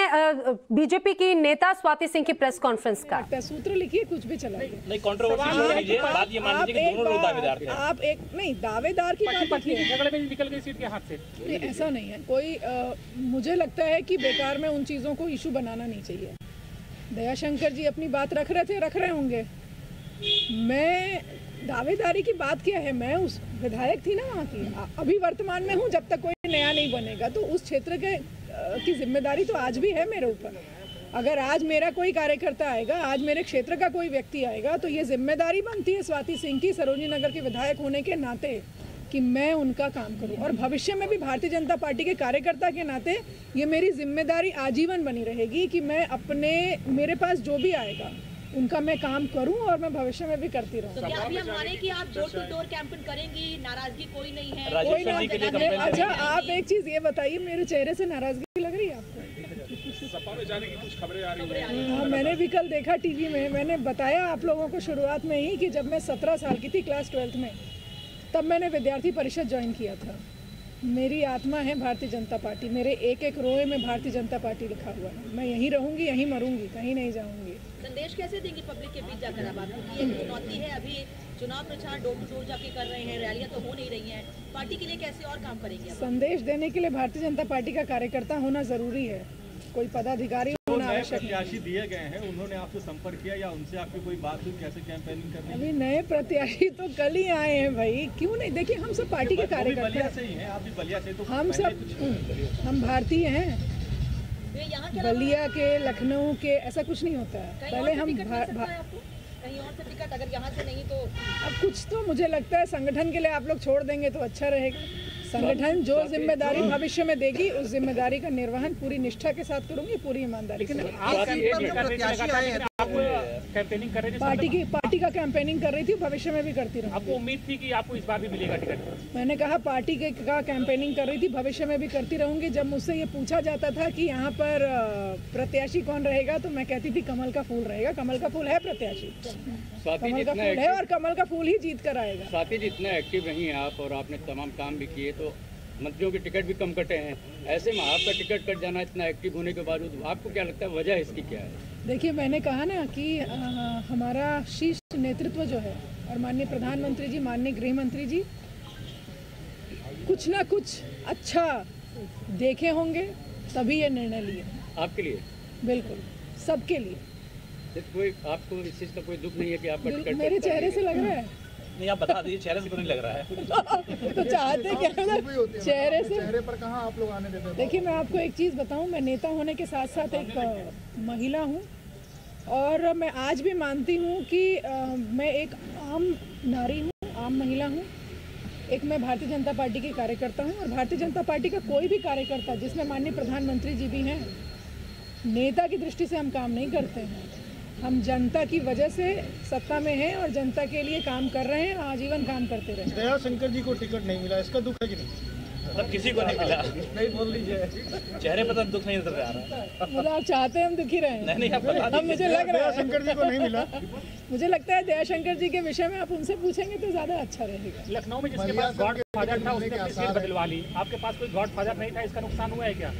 BJP की नेता स्वाति सिंह की प्रेस कॉन्फ्रेंस का सूत्र लिखिए, कुछ भी चला नहीं, कंट्रोवर्सी छोड़ दीजिए, बात ये मान लीजिए कि दोनों लोग दावेदार थे। आप एक नहीं दावेदार की बात झगड़े में निकल गई सीट के हाथ से। नहीं, ऐसा नहीं है कोई। मुझे लगता है कि बेकार में उन चीज़ों को इशू बनाना नहीं चाहिए। दयाशंकर जी अपनी बात रख रहे थे, रख रहे होंगे। मैं दावेदारी की बात क्या है, मैं उस विधायक थी ना वहाँ की, अभी वर्तमान में हूँ। जब तक कोई नया नहीं बनेगा तो उस क्षेत्र के की जिम्मेदारी तो आज भी है मेरे ऊपर। अगर आज मेरा कोई कार्यकर्ता आएगा, आज मेरे क्षेत्र का कोई व्यक्ति आएगा, तो ये जिम्मेदारी बनती है स्वाति सिंह की सरोजनी नगर के विधायक होने के नाते कि मैं उनका काम करूं। और भविष्य में भी भारतीय जनता पार्टी के कार्यकर्ता के नाते ये मेरी जिम्मेदारी आजीवन बनी रहेगी कि मैं मेरे पास जो भी आएगा उनका मैं काम करूं और मैं भविष्य में भी करती रहूं। तो क्या अभी हम माने कि आप डोर टू डोर कैंपेन करेंगी, नाराजगी कोई नहीं है? कोई नहीं। अच्छा, आप एक चीज ये बताइए, मेरे चेहरे से नाराजगी लग रही है आपको? सपा में जाने की कुछ खबरें आ रही हैं। हाँ, मैंने भी कल देखा टीवी में। मैंने बताया आप लोगों को शुरुआत में ही कि जब मैं 17 साल की थी, क्लास 12th में, तब मैंने विद्यार्थी परिषद ज्वाइन किया था। मेरी आत्मा है भारतीय जनता पार्टी, मेरे एक एक रोए में भारतीय जनता पार्टी लिखा हुआ है। मैं यहीं रहूंगी, यहीं मरूंगी, कहीं नहीं जाऊंगी। संदेश कैसे देंगी पब्लिक के बीच जाकर? अब आपकी एक चुनौती है, अभी चुनाव प्रचार डोर टू डोर जाके कर रहे हैं, रैलियां तो हो नहीं रही हैं, पार्टी के लिए कैसे और काम करेंगे? संदेश देने के लिए भारतीय जनता पार्टी का कार्यकर्ता होना जरूरी है, कोई पदाधिकारी होना आवश्यक नहीं। प्रत्याशी दिए गए हैं, उन्होंने आपसे संपर्क किया या उनसे आपकी कोई बात हुई, कैसे कैंपेनिंग कर रही है? अभी नए प्रत्याशी तो कल ही आए हैं भाई, क्यों नहीं? देखिए, हम सब पार्टी के कार्यकर्ता से ही हैं, आप भी बलिया से, तो हम सब हम भारतीय हैं। बलिया के, लखनऊ के, ऐसा कुछ नहीं होता है। पहले हम कहीं और से टिकट, अगर यहाँ से नहीं तो अब कुछ तो मुझे लगता है संगठन के लिए आप लोग छोड़ देंगे तो अच्छा रहेगा। संगठन जो जिम्मेदारी भविष्य में देगी, उस जिम्मेदारी का निर्वहन पूरी निष्ठा के साथ करूंगी, पूरी ईमानदारी के साथ। पार्टी का कैंपेनिंग कर रही थी, भविष्य में भी करती रहूंगी। आपको उम्मीद थी कि आपको इस बार भी मिलेगा टिकट? मैंने कहा पार्टी का कैंपेनिंग कर रही थी, भविष्य में भी करती रहूंगी। जब मुझसे ये पूछा जाता था कि यहाँ पर प्रत्याशी कौन रहेगा, तो मैं कहती थी कमल का फूल रहेगा। कमल का फूल है प्रत्याशी, कमल का फूल है और कमल का फूल ही जीत कर आएगा। स्वाति जी, इतना एक्टिव रही हैं आप और आपने तमाम काम भी किए, तो मंत्रियों के टिकट भी कम कटे हैं, ऐसे में आपका टिकट कट जाना इतना एक्टिव होने के बावजूद, आपको क्या लगता है वजह इसकी क्या है? देखिए, मैंने कहा ना कि हमारा शीर्ष नेतृत्व जो है, और माननीय प्रधानमंत्री जी, माननीय गृह मंत्री जी कुछ ना कुछ अच्छा देखे होंगे, तभी ये निर्णय लिए। आपके लिए? बिल्कुल, सबके लिए। कोई आपको इस चीज़ का कोई दुख नहीं है कि आपका टिकट? मेरे चेहरे से लग रहा है। नहीं, आप बता दीजिए, चेहरे से तो नहीं लग रहा है। तो चाहते क्या मतलब चेहरे से? चेहरे पर कहाँ आप लोग आने देते हैं? देखिए, मैं आपको एक चीज़ बताऊं, मैं नेता होने के साथ साथ एक महिला हूं, और मैं आज भी मानती हूं कि मैं एक आम नारी हूं, आम महिला हूं। एक मैं भारतीय जनता पार्टी की कार्यकर्ता हूं, और भारतीय जनता पार्टी का कोई भी कार्यकर्ता, जिसमें माननीय प्रधानमंत्री जी भी हैं, नेता की दृष्टि से हम काम नहीं करते हैं। हम जनता की वजह से सत्ता में हैं और जनता के लिए काम कर रहे हैं, आजीवन काम करते रहे। दयाशंकर जी को टिकट नहीं मिला, इसका दुख है कि नहीं? मतलब किसी को नहीं मिला? नहीं बोल लीजिए, चेहरे पर तो दुख नहीं नजर आ रहा। मतलब आप चाहते हैं हम दुखी रहे? नहीं, आप बता दीजिए। मुझे लग रहा है दयाशंकर जी को नहीं मिला। मुझे लगता है दयाशंकर जी के विषय में आप उनसे पूछेंगे तो ज्यादा अच्छा रहेगा। लखनऊ में जिसके पास गॉड फादर था, उसने अपनी सीट बदलवा ली, आपके पास कोई गॉड फादर नहीं था, इसका नुकसान हुआ है क्या?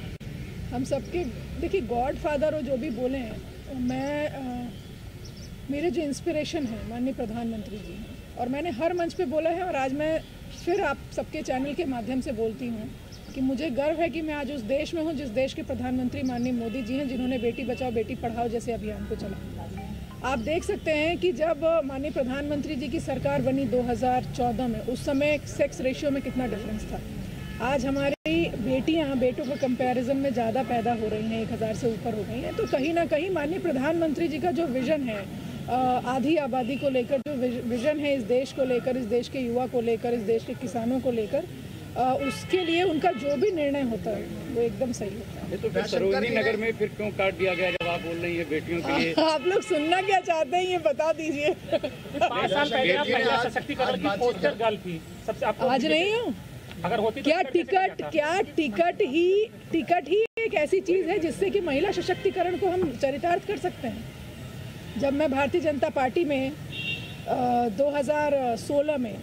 हम सबके, देखिए, गॉड फादर और जो भी बोले हैं, मैं मेरे जो इंस्पिरेशन है माननीय प्रधानमंत्री जी हैं, और मैंने हर मंच पे बोला है, और आज मैं फिर आप सबके चैनल के माध्यम से बोलती हूँ कि मुझे गर्व है कि मैं आज उस देश में हूँ जिस देश के प्रधानमंत्री माननीय मोदी जी हैं, जिन्होंने बेटी बचाओ बेटी पढ़ाओ जैसे अभियान को चलाया। आप देख सकते हैं कि जब माननीय प्रधानमंत्री जी की सरकार बनी 2014 में, उस समय सेक्स रेशियो में कितना डिफरेंस था। आज हमारी बेटियां बेटों के कंपैरिजन में ज़्यादा पैदा हो रही हैं, 1000 से ऊपर हो गई हैं। तो कहीं ना कहीं माननीय प्रधानमंत्री जी का जो विज़न है, आधी आबादी को लेकर जो विज़न है, इस देश को लेकर, इस देश के युवा को लेकर, इस देश के किसानों को लेकर, उसके लिए उनका जो भी निर्णय होता है वो एकदम सही होता है। तो फिर सरोजनी नगर में फिर क्यों काट दिया गया, जब आप बोल रही हैं बेटियों के लिए? आप लोग सुनना क्या चाहते हैं, ये बता दीजिए। 5 साल पहले आप महिला सशक्तिकरण की पोस्टर गर्ल थी, सबसे आज नहीं हूँ। अगर होती क्या टिकट ही एक ऐसी चीज है जिससे कि महिला सशक्तिकरण को हम चरितार्थ कर सकते हैं? जब मैं भारतीय जनता पार्टी में 2016 में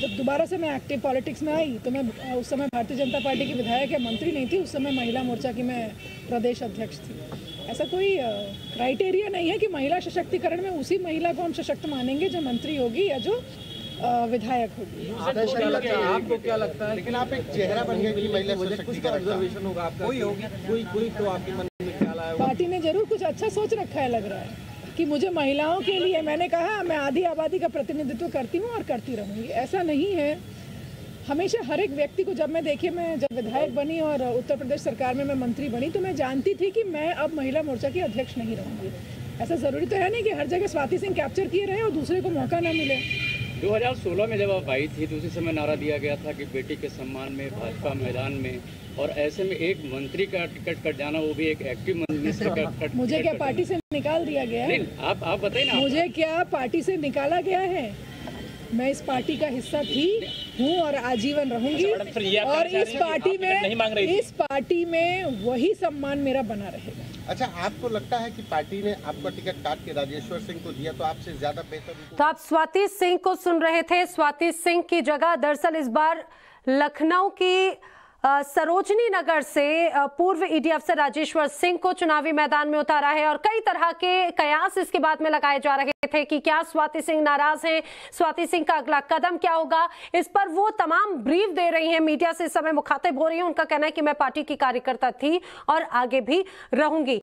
जब दोबारा से मैं एक्टिव पॉलिटिक्स में आई तो मैं उस समय भारतीय जनता पार्टी की विधायक या मंत्री नहीं थी, उस समय महिला मोर्चा की मैं प्रदेश अध्यक्ष थी। ऐसा कोई क्राइटेरिया नहीं है कि महिला सशक्तिकरण में उसी महिला को हम सशक्त मानेंगे जो मंत्री होगी या जो विधायक होगी। आपको क्या लगता है? लेकिन आप एक चेहरा बन गए कि महिला सशक्तिकरण ऑब्जर्वेशन होगा आपका, कोई होगी कोई तो आपके मन में ख्याल आया? पार्टी ने जरूर कुछ अच्छा सोच रखा है, लग रहा है कि मुझे महिलाओं के लिए, मैंने कहा मैं आधी आबादी का प्रतिनिधित्व करती हूँ और करती रहूँगी। ऐसा नहीं है, हमेशा हर एक व्यक्ति को, जब मैं देखिए मैं जब विधायक बनी और उत्तर प्रदेश सरकार में मैं मंत्री बनी तो मैं जानती थी कि मैं अब महिला मोर्चा की अध्यक्ष नहीं रहूँगी। ऐसा ज़रूरी तो है नहीं कि हर जगह स्वाति सिंह कैप्चर किए रहे और दूसरे को मौका ना मिले। 2016 में जब आप आई थी तो उसी समय नारा दिया गया था कि बेटी के सम्मान में भाजपा मैदान में, और ऐसे में एक मंत्री का टिकट कट जाना, वो भी एक एक्टिव मिनिस्टर का कट। मुझे क्या पार्टी से निकाल दिया गया है? आप बताइए ना। मुझे क्या पार्टी से निकाला गया है? मैं इस पार्टी का हिस्सा थी, हूँ और आजीवन रहूंगी। और इस पार्टी में वही सम्मान मेरा बना रहेगा। अच्छा, आपको लगता है कि पार्टी ने आपका टिकट काट के राजेश्वर सिंह को दिया तो आपसे ज्यादा बेहतर? तो आप स्वाति सिंह को सुन रहे थे। स्वाति सिंह की जगह दरअसल इस बार लखनऊ की सरोजनी नगर से पूर्व ईडी अफसर राजेश्वर सिंह को चुनावी मैदान में उतारा है और कई तरह के कयास इसके बाद में लगाए जा रहे थे कि क्या स्वाति सिंह नाराज हैं, स्वाति सिंह का अगला कदम क्या होगा। इस पर वो तमाम ब्रीफ दे रही हैं, मीडिया से इस समय मुखातिब हो रही हैं। उनका कहना है कि मैं पार्टी की कार्यकर्ता थी और आगे भी रहूंगी।